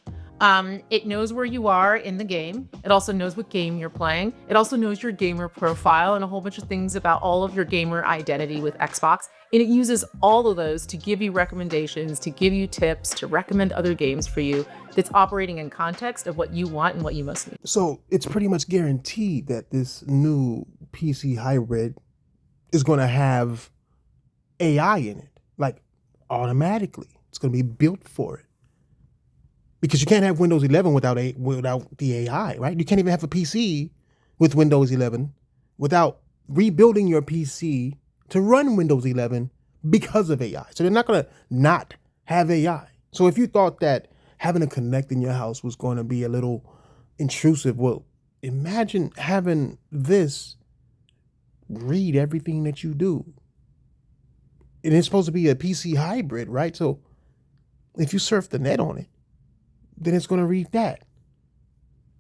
it knows where you are in the game. It also knows what game you're playing. It also knows your gamer profile and a whole bunch of things about all of your gamer identity with Xbox. And it uses all of those to give you recommendations, to give you tips, to recommend other games for you that's operating in context of what you want and what you must need. So it's pretty much guaranteed that this new PC hybrid is going to have AI in it, like automatically. It's going to be built for it. Because you can't have Windows 11 without the AI, right? You can't even have a PC with Windows 11 without rebuilding your PC to run Windows 11 because of AI. So they're not going to not have AI. So if you thought that having a Kinect in your house was going to be a little intrusive, well, imagine having this read everything that you do. And it's supposed to be a PC hybrid, right? So if you surf the net on it, then it's going to read that.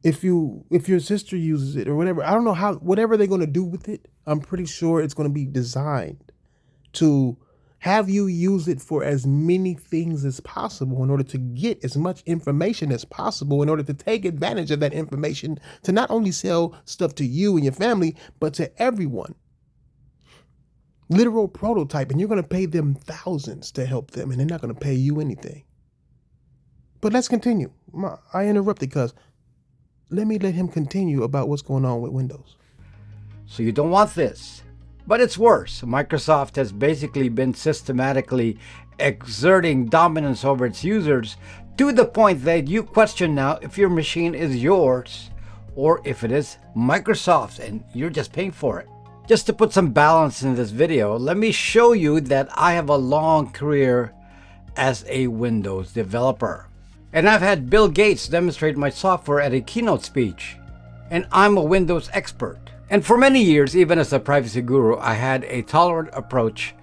If your sister uses it or whatever, I don't know whatever they're going to do with it, I'm pretty sure it's going to be designed to have you use it for as many things as possible in order to get as much information as possible, in order to take advantage of that information to not only sell stuff to you and your family, but to everyone. Literal prototype, and you're going to pay them thousands to help them, and they're not going to pay you anything. But let's continue. I interrupted because let him continue about what's going on with Windows. So you don't want this. But it's worse. Microsoft has basically been systematically exerting dominance over its users to the point that you question now if your machine is yours or if it is Microsoft's and you're just paying for it. Just to put some balance in this video, let me show you that I have a long career as a Windows developer. And I've had Bill Gates demonstrate my software at a keynote speech. And I'm a Windows expert. And for many years, even as a privacy guru, I had a tolerant approach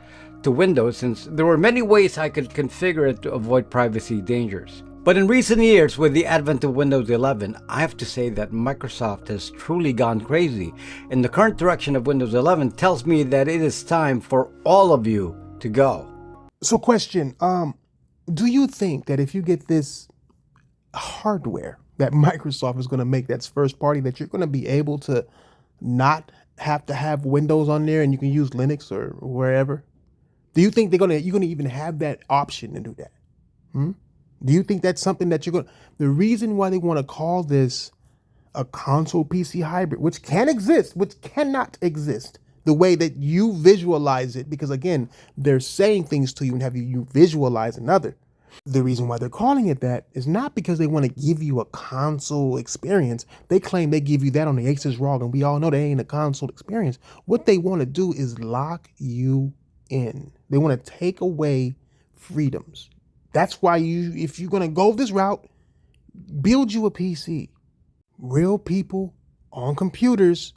to Windows since there were many ways I could configure it to avoid privacy dangers. But in recent years, with the advent of Windows 11, I have to say that Microsoft has truly gone crazy. And the current direction of Windows 11 tells me that it is time for all of you to go. So question, do you think that if you get this hardware that Microsoft is going to make that's first party, that you're going to be able to not have to have Windows on there and you can use Linux or wherever? Do you think you're going to even have that option to do that? Do you think that's something that the reason why they want to call this a console PC hybrid, which can exist, which cannot exist the way that you visualize it, because again, they're saying things to you and have you visualize another. The reason why they're calling it that is not because they want to give you a console experience. They claim they give you that on the Asus ROG, and we all know they ain't a console experience. What they want to do is lock you in. They want to take away freedoms. That's why if you're going to go this route, build you a PC. Real people on computers.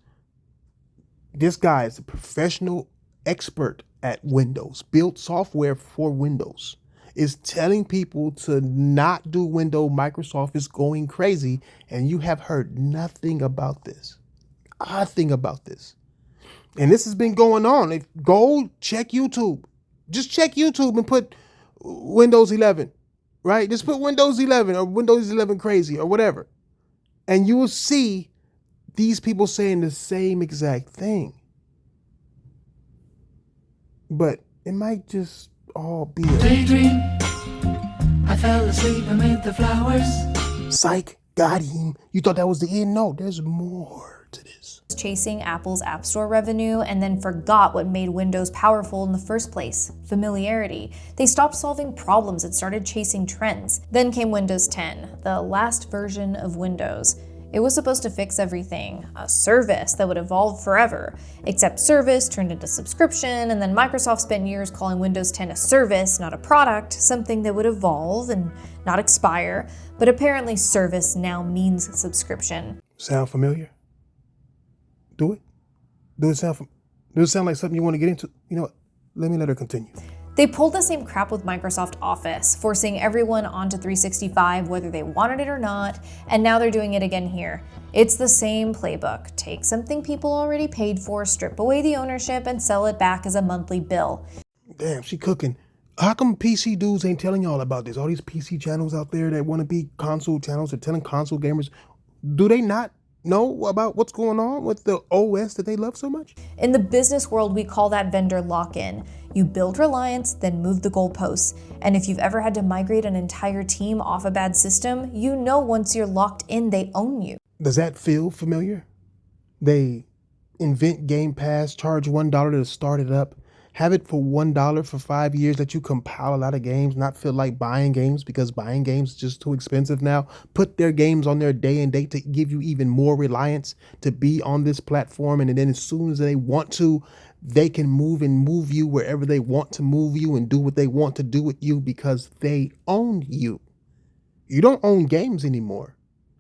This guy is a professional expert at Windows, built software for Windows, is telling people to not do Windows. Microsoft is going crazy, and you have heard nothing about this. Nothing about this. And this has been going on. Go check YouTube. Just check YouTube and put Windows 11, right? Just put Windows 11 or Windows 11 crazy or whatever. And you will see these people saying the same exact thing. But it might just all be a daydream. I fell asleep amid the flowers. Psych, got him. You thought that was the end? No, there's more to this. Chasing Apple's App Store revenue and then forgot what made Windows powerful in the first place: familiarity. They stopped solving problems and started chasing trends. Then came Windows 10, the last version of Windows. It was supposed to fix everything, a service that would evolve forever. Except service turned into subscription, and then Microsoft spent years calling Windows 10 a service, not a product, something that would evolve and not expire. But apparently service now means subscription. Sound familiar? Do it? Does it sound like something you want to get into? You know what? Let me let her continue. They pulled the same crap with Microsoft Office, forcing everyone onto 365 whether they wanted it or not, and now they're doing it again here. It's the same playbook. Take something people already paid for, strip away the ownership, and sell it back as a monthly bill. Damn, she cooking. How come PC dudes ain't telling y'all about this? All these PC channels out there that want to be console channels are telling console gamers, do they not know about what's going on with the OS that they love so much? In the business world, we call that vendor lock-in. You build reliance, then move the goalposts. And if you've ever had to migrate an entire team off a bad system, you know once you're locked in, they own you. Does that feel familiar? They invent Game Pass, charge $1 to start it up, have it for $1 for 5 years, let you compile a lot of games, not feel like buying games because buying games is just too expensive now. Put their games on their day and date to give you even more reliance to be on this platform. And then as soon as they want to, they can move you wherever they want to move you and do what they want to do with you because they own you. You don't own games anymore.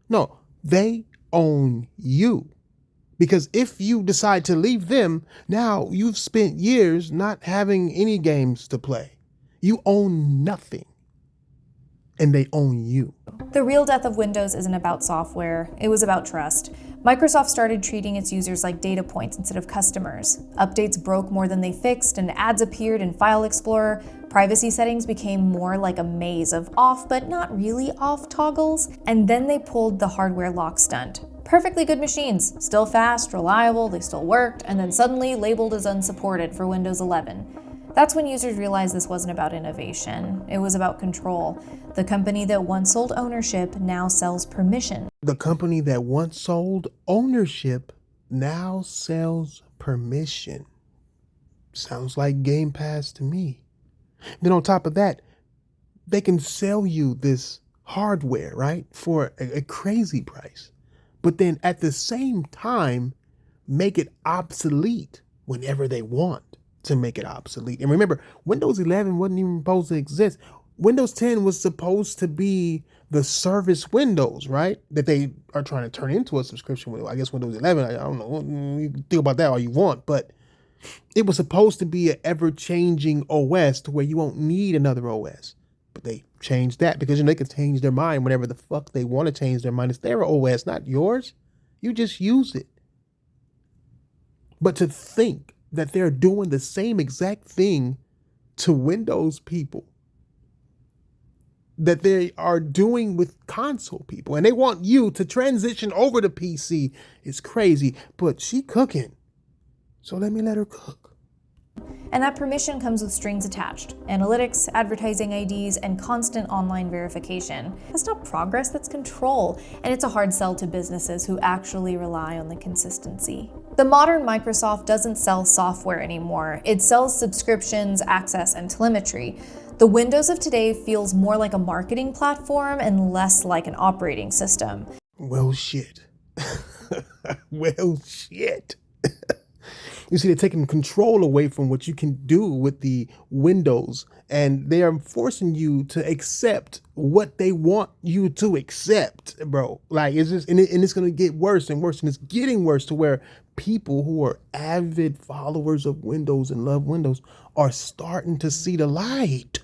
No, they own you. Because if you decide to leave them, now you've spent years not having any games to play. You own nothing. And they own you. The real death of Windows isn't about software, it was about trust. Microsoft started treating its users like data points instead of customers. Updates broke more than they fixed, and ads appeared in File Explorer. Privacy settings became more like a maze of off but not really off toggles. And then they pulled the hardware lock stunt. Perfectly good machines, still fast, reliable, they still worked, and then suddenly labeled as unsupported for Windows 11. That's when users realized this wasn't about innovation, it was about control. The company that once sold ownership now sells permission. The company that once sold ownership now sells permission. Sounds like Game Pass to me. Then on top of that, they can sell you this hardware, right, for a crazy price. But then at the same time, make it obsolete whenever they want to make it obsolete. And remember, Windows 11 wasn't even supposed to exist. Windows 10 was supposed to be the service Windows, right? That they are trying to turn into a subscription window. I guess Windows 11, I don't know, you can think about that all you want, but it was supposed to be an ever-changing OS to where you won't need another OS. But they changed that because they can change their mind whenever the fuck they want to change their mind. It's their OS, not yours. You just use it. But to think that they're doing the same exact thing to Windows people that they are doing with console people, and they want you to transition over to PC is crazy. But she cooking, so let me let her cook. And that permission comes with strings attached: analytics, advertising IDs, and constant online verification. That's not progress, that's control. And it's a hard sell to businesses who actually rely on the consistency. The modern Microsoft doesn't sell software anymore. It sells subscriptions, access, and telemetry. The Windows of today feels more like a marketing platform and less like an operating system. Well, shit. Well, shit. You see, they're taking control away from what you can do with the Windows, and they are forcing you to accept what they want you to accept, bro. Like, it's just, and it's going to get worse and worse, and it's getting worse to where people who are avid followers of Windows and love Windows are starting to see the light,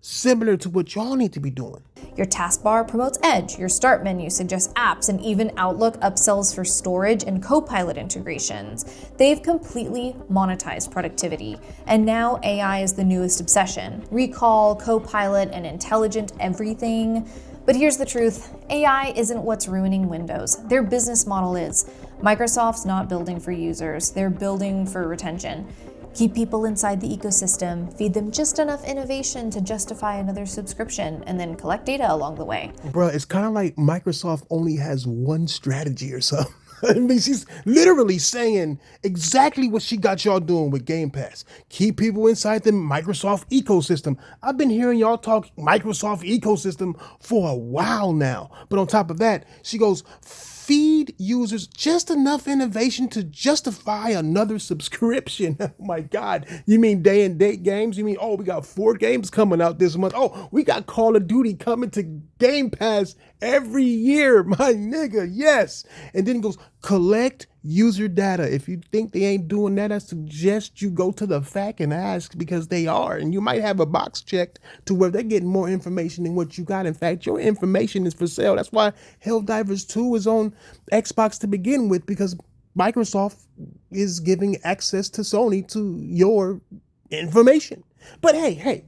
similar to what y'all need to be doing. Your taskbar promotes Edge, your start menu suggests apps, and even Outlook upsells for storage and Copilot integrations. They've completely monetized productivity, and now AI is the newest obsession. Recall, Copilot, and intelligent everything. But here's the truth, AI isn't what's ruining Windows. Their business model is. Microsoft's not building for users, they're building for retention. Keep people inside the ecosystem, feed them just enough innovation to justify another subscription, and then collect data along the way. Bruh, it's kind of like Microsoft only has one strategy or something. I mean, she's literally saying exactly what she got y'all doing with Game Pass. Keep people inside the Microsoft ecosystem. I've been hearing y'all talk Microsoft ecosystem for a while now. But on top of that, she goes, feed users just enough innovation to justify another subscription. Oh my God. You mean day and date games? You mean, oh, we got 4 games coming out this month. Oh, we got Call of Duty coming to Game Pass every year, my nigga. Yes. And then it goes, collect user data. If you think they ain't doing that, I suggest you go to the FAQ and ask, because they are. And you might have a box checked to where they're getting more information than what you got. In fact, your information is for sale. That's why Helldivers 2 is on Xbox to begin with, because Microsoft is giving access to Sony to your information. But hey,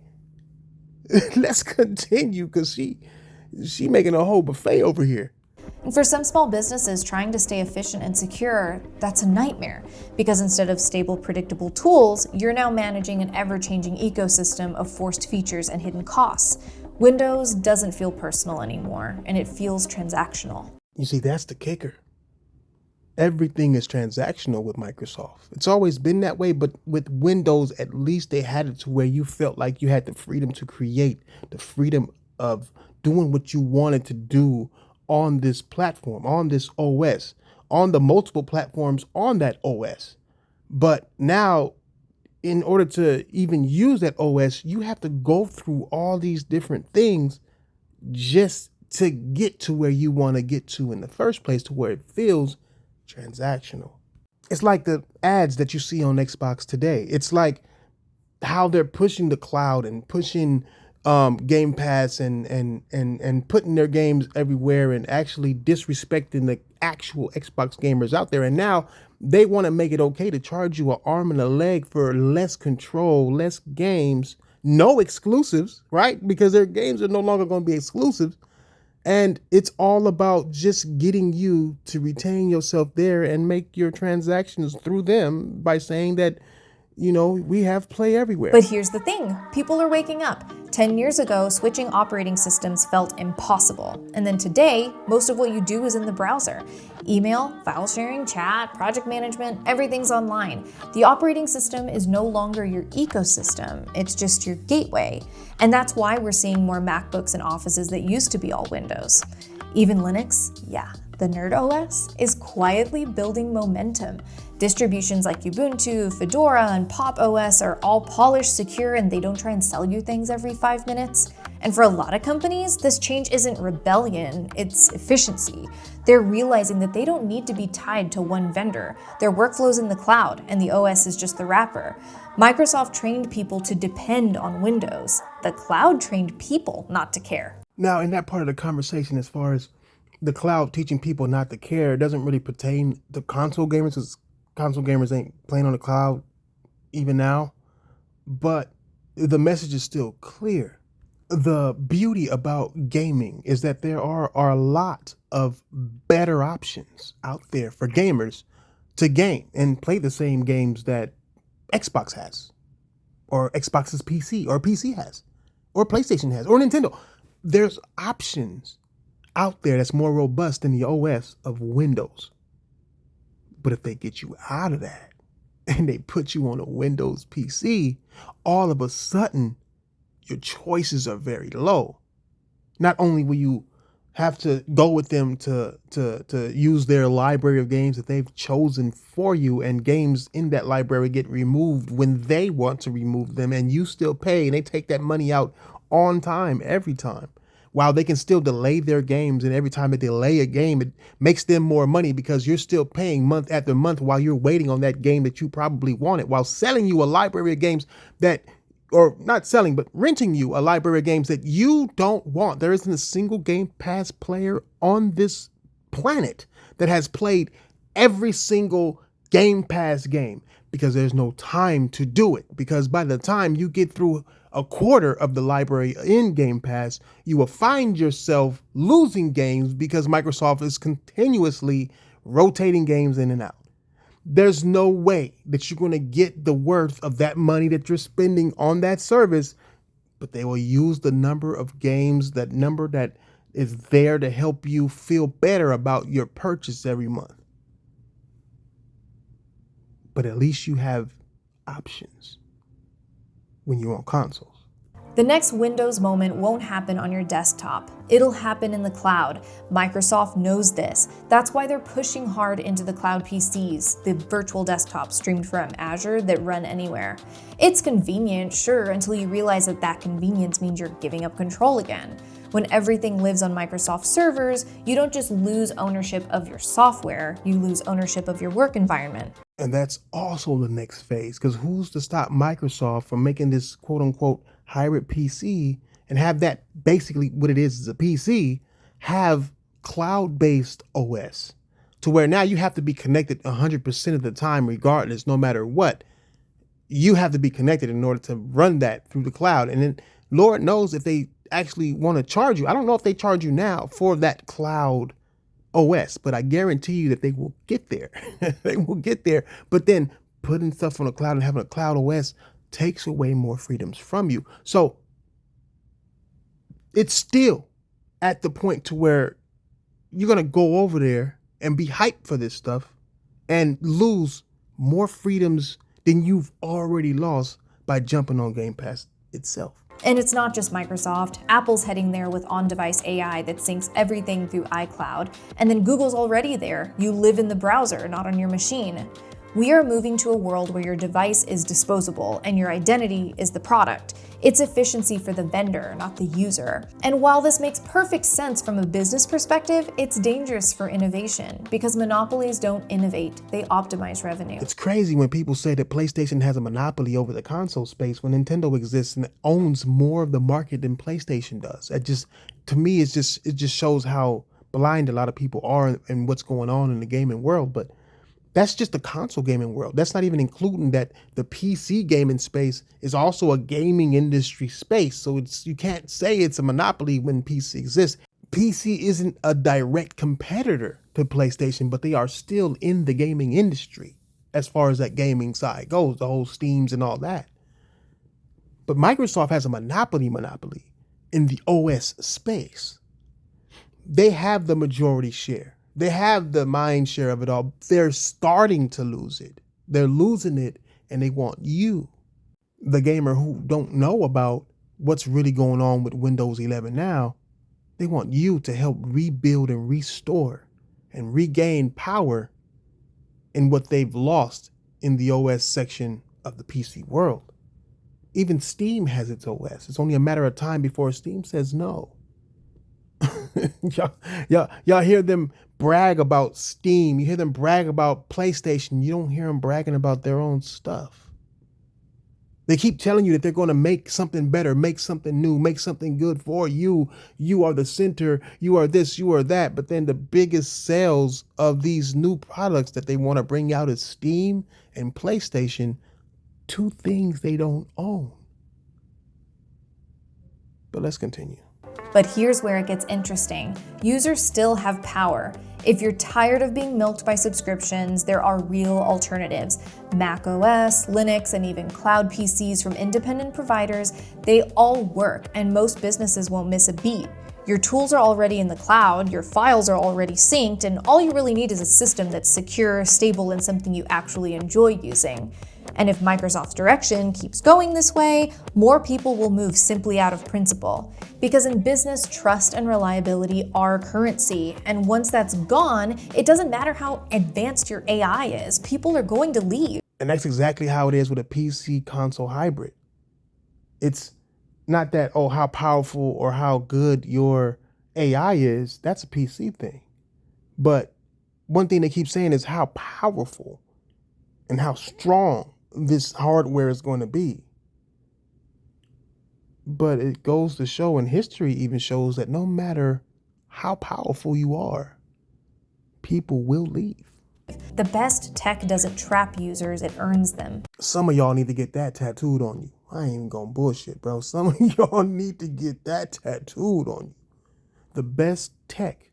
let's continue, because she making a whole buffet over here. And for some small businesses, trying to stay efficient and secure, that's a nightmare. Because instead of stable, predictable tools, you're now managing an ever-changing ecosystem of forced features and hidden costs. Windows doesn't feel personal anymore, and it feels transactional. You see, that's the kicker. Everything is transactional with Microsoft. It's always been that way, but with Windows, at least they had it to where you felt like you had the freedom to create, the freedom of doing what you wanted to do on this platform, on this OS, on the multiple platforms on that OS. But now, in order to even use that OS, you have to go through all these different things just to get to where you want to get to in the first place, to where it feels transactional. It's like the ads that you see on Xbox today. It's like how they're pushing the cloud and pushing Game Pass and putting their games everywhere and actually disrespecting the actual Xbox gamers out there. And now they want to make it okay to charge you an arm and a leg for less control, less games, no exclusives, right? Because their games are no longer going to be exclusives. And it's all about just getting you to retain yourself there and make your transactions through them by saying that, you know, we have Play Everywhere. But here's the thing, people are waking up. 10 years ago, switching operating systems felt impossible. And then today, most of what you do is in the browser. Email, file sharing, chat, project management, everything's online. The operating system is no longer your ecosystem, it's just your gateway. And that's why we're seeing more MacBooks in offices that used to be all Windows. Even Linux, yeah, the Nerd OS is quietly building momentum. Distributions like Ubuntu, Fedora, and Pop! OS are all polished, secure, and they don't try and sell you things every 5 minutes. And for a lot of companies, this change isn't rebellion, it's efficiency. They're realizing that they don't need to be tied to one vendor. Their workflow's in the cloud, and the OS is just the wrapper. Microsoft trained people to depend on Windows. The cloud trained people not to care. Now, in that part of the conversation, as far as the cloud teaching people not to care, it doesn't really pertain to console gamers, because console gamers ain't playing on the cloud even now. But the message is still clear. The beauty about gaming is that there are a lot of better options out there for gamers to game and play the same games that Xbox has, or Xbox's PC, or PC has, or PlayStation has, or Nintendo. There's options out there that's more robust than the OS of Windows. But if they get you out of that and they put you on a Windows PC, all of a sudden your choices are very low. Not only will you have to go with them to use their library of games that they've chosen for you, and games in that library get removed when they want to remove them, and you still pay, and they take that money out on time every time. While they can still delay their games, and every time they delay a game, it makes them more money because you're still paying month after month while you're waiting on that game that you probably wanted, while selling you a library of games that, or not selling, but renting you a library of games that you don't want. There isn't a single Game Pass player on this planet that has played every single Game Pass game, because there's no time to do it. Because by the time you get through a quarter of the library in Game Pass, you will find yourself losing games because Microsoft is continuously rotating games in and out. There's no way that you're going to get the worth of that money that you're spending on that service, but they will use the number of games, that number that is there to help you feel better about your purchase every month. But at least you have options when you're on consoles. The next Windows moment won't happen on your desktop. It'll happen in the cloud. Microsoft knows this. That's why they're pushing hard into the cloud PCs, the virtual desktops streamed from Azure that run anywhere. It's convenient, sure, until you realize that that convenience means you're giving up control again. When everything lives on Microsoft servers, you don't just lose ownership of your software, you lose ownership of your work environment. And that's also the next phase, because who's to stop Microsoft from making this quote unquote hybrid PC and have that basically what it is a PC, have cloud-based OS, to where now you have to be connected 100% of the time regardless, no matter what. You have to be connected in order to run that through the cloud. And then Lord knows if they actually want to charge you. I don't know if they charge you now for that cloud OS, but I guarantee you that they will get there. They will get there. But then putting stuff on the cloud and having a cloud OS takes away more freedoms from you. So it's still at the point to where you're going to go over there and be hyped for this stuff and lose more freedoms than you've already lost by jumping on Game Pass itself. And it's not just Microsoft. Apple's heading there with on-device AI that syncs everything through iCloud. And then Google's already there. You live in the browser, not on your machine. We are moving to a world where your device is disposable and your identity is the product. It's efficiency for the vendor, not the user. And while this makes perfect sense from a business perspective, it's dangerous for innovation because monopolies don't innovate, they optimize revenue. It's crazy when people say that PlayStation has a monopoly over the console space when Nintendo exists and owns more of the market than PlayStation does. To me, it just shows how blind a lot of people are and what's going on in the gaming world. But that's just the console gaming world. That's not even including that the PC gaming space is also a gaming industry space. So you can't say it's a monopoly when PC exists. PC isn't a direct competitor to PlayStation, but they are still in the gaming industry as far as that gaming side goes, the whole Steams and all that. But Microsoft has a monopoly in the OS space. They have the majority share. They have the mind share of it all. They're starting to lose it. They're losing it, and they want you, the gamer who don't know about what's really going on with Windows 11 now. They want you to help rebuild and restore and regain power in what they've lost in the OS section of the PC world. Even Steam has its OS. It's only a matter of time before Steam says no. y'all hear them brag about Steam. You hear them brag about PlayStation. You don't hear them bragging about their own stuff. They keep telling you that they're going to make something better, make something new, make something good for you. You are the center. You are this, you are that. But then the biggest sales of these new products that they want to bring out is Steam and PlayStation, two things they don't own. But let's continue. But here's where it gets interesting. Users still have power. If you're tired of being milked by subscriptions, there are real alternatives. Mac OS, Linux, and even cloud PCs from independent providers, they all work, and most businesses won't miss a beat. Your tools are already in the cloud, your files are already synced, and all you really need is a system that's secure, stable, and something you actually enjoy using. And if Microsoft's direction keeps going this way, more people will move simply out of principle. Because in business, trust and reliability are currency, and once that's gone, it doesn't matter how advanced your AI is, people are going to leave. And that's exactly how it is with a PC console hybrid. It's not that, oh, how powerful or how good your AI is. That's a PC thing. But one thing they keep saying is how powerful and how strong this hardware is going to be. But it goes to show, and history even shows, that no matter how powerful you are, people will leave. The best tech doesn't trap users, it earns them. Some of y'all need to get that tattooed on you. I ain't even gonna bullshit, bro. Some of y'all need to get that tattooed on you. The best tech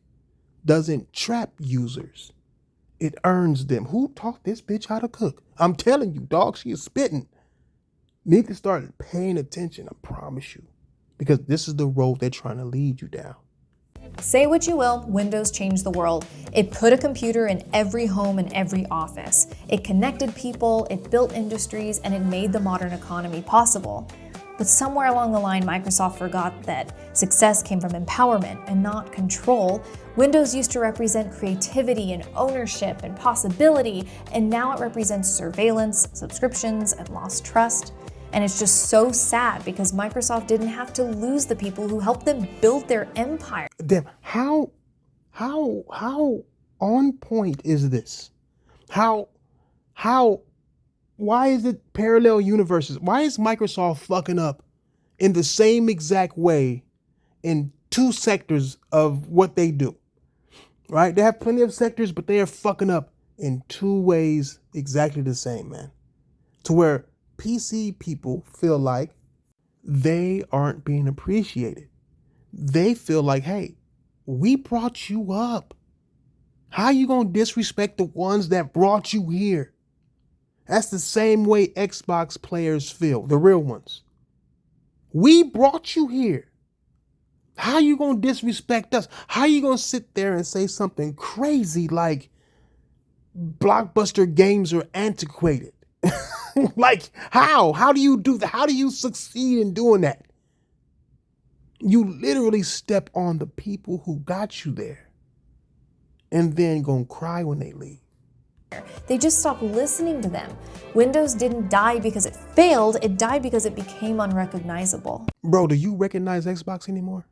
doesn't trap users. It earns them. Who taught this bitch how to cook? I'm telling you, dog, she is spitting. Need to start paying attention, I promise you. Because this is the road they're trying to lead you down. Say what you will, Windows changed the world. It put a computer in every home and every office. It connected people, it built industries, and it made the modern economy possible. But somewhere along the line, Microsoft forgot that success came from empowerment and not control. Windows used to represent creativity and ownership and possibility, and now it represents surveillance, subscriptions, and lost trust. And it's just so sad because Microsoft didn't have to lose the people who helped them build their empire. Damn, how on point is this? Why is it parallel universes? Why is Microsoft fucking up in the same exact way in two sectors of what they do? Right? They have plenty of sectors, but they are fucking up in two ways exactly the same, man. To where PC people feel like they aren't being appreciated. They feel like, hey, we brought you up. How you gonna disrespect the ones that brought you here? That's the same way Xbox players feel, the real ones. We brought you here. How you gonna disrespect us? How you gonna sit there and say something crazy like Blockbuster games are antiquated? Like, how? How do you do that? How do you succeed in doing that? You literally step on the people who got you there and then gonna cry when they leave. They just stopped listening to them. Windows didn't die because it failed, it died because it became unrecognizable. Bro, do you recognize Xbox anymore?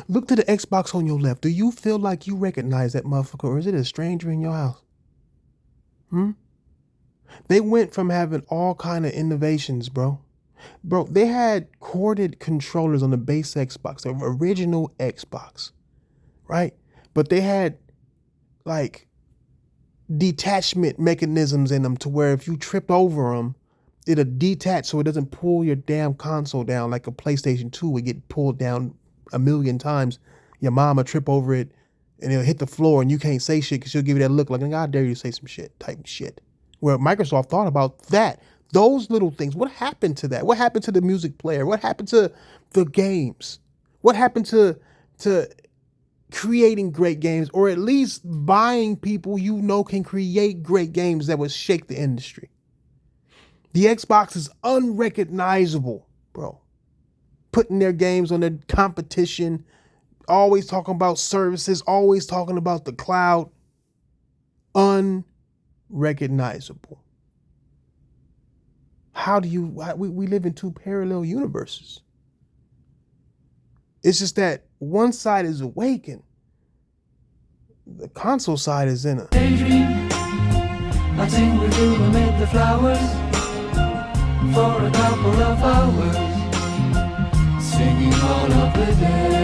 Look to the Xbox on your left. Do you feel like you recognize that motherfucker, or is it a stranger in your house? They went from having all kind of innovations, bro. Bro, they had corded controllers on the base Xbox, the original Xbox, right? But they had like detachment mechanisms in them to where if you tripped over them, it'll detach so it doesn't pull your damn console down like a PlayStation 2 would get pulled down a million times. Your mama trip over it and it'll hit the floor and you can't say shit because she'll give you that look like, I dare you to say some shit, type of shit. Where Microsoft thought about that. Those little things. What happened to that? What happened to the music player? What happened to the games? What happened to creating great games, or at least buying people you know can create great games that would shake the industry? The Xbox is unrecognizable, bro. Putting their games on their competition, always talking about services, always talking about the cloud. Unrecognizable. How do you, we live in two parallel universes. It's just that one side is awake and the console side is in a daydream. I think we do amid the flowers for a couple of hours, singing all of the day.